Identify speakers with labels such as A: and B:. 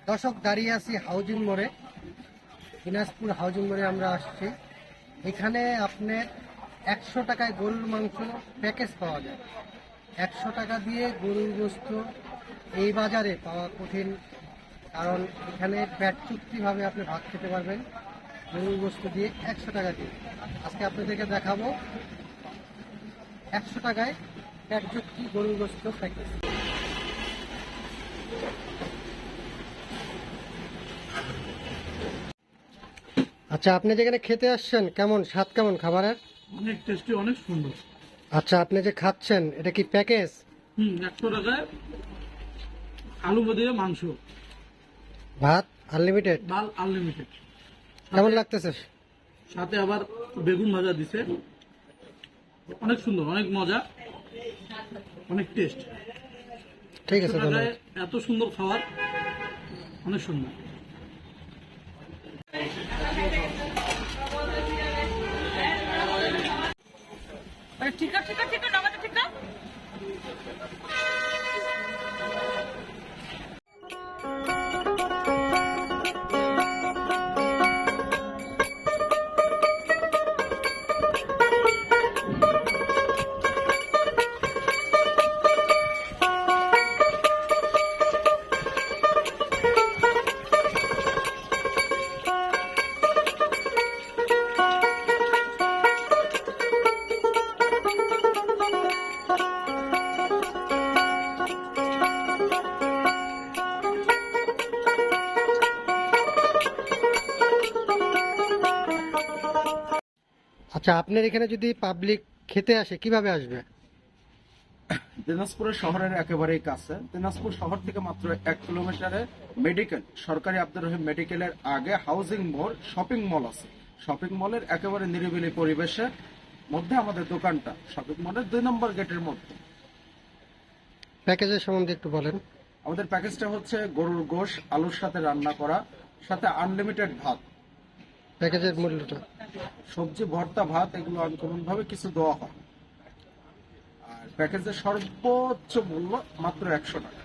A: দর্শক, দাঁড়িয়ে আছি হাউজিং মোড়ে, দিনাজপুর হাউজিং মোড়ে আমরা আসছি। এখানে আপনার 100 টাকায় গরুর মাংস প্যাকেজ পাওয়া যায়। 100 টাকা দিয়ে গরুর গোস্ত এই বাজারে পাওয়া কঠিন, কারণ এখানে পেট চুক্তিভাবে আপনি ভাত খেতে পারবেন গরুর গোস্ত দিয়ে 100 টাকা দিয়ে। আজকে আপনাদেরকে দেখাবো 100 টাকায় পেট চুক্তি গরুর গোস্ত প্যাকেজ। আচ্ছা, আপনি যেখানে খেতে আসছেন, কেমন স্বাদ, কেমন খাবারের?
B: অনেক টেস্টি, অনেক সুন্দর।
A: আচ্ছা, আপনি যে খাচ্ছেন এটা কি প্যাকেজ?
B: 100 টাকায় আলু দিয়ে মাংস,
A: ভাত আনলিমিটেড?
B: ডাল আনলিমিটেড।
A: কেমন লাগতেছে?
B: সাথে আবার বেগুন ভাজা দিছে। অনেক সুন্দর, অনেক মজা, অনেক টেস্ট।
A: ঠিক আছে,
B: 100 টাকায়
A: ধন্যবাদ।
B: এত সুন্দর খাবার, অনেক সুন্দর।
C: ঠিক আছে, ঠিক আছে, নামাতে ঠিক আছে।
A: আচ্ছা, আপনার এখানে যদি পাবলিক খেতে আসে কিভাবে আসবে?
D: দিনাজপুরের শহরের একেবারেই কাছে। দিনাজপুর শহর থেকে মাত্র 1 কিলোমিটারে মেডিকেল, সরকারি আব্দুর রহিম মেডিকেলের আগে হাউজিং মোড় শপিং মল আছে। শপিং মলের একেবারে নিরিবিলি পরিবেশের মধ্যে আমাদের দোকানটা, শপিং মলের 2 নম্বর গেটের মধ্যে।
A: প্যাকেজের সম্বন্ধে একটু বলেন।
D: আমাদের প্যাকেজটা হচ্ছে গরুর গোশ আলুর সাথে রান্না করা, সাথে আনলিমিটেড ভাত,
A: প্যাকেজের মূল্যটা?
D: সবজি ভর্তা, ভাত, এগুলো আনকমন ভাবে কিছু দেওয়া হয়। আর প্যাকেজের সর্বোচ্চ মূল্য মাত্র 100 টাকা।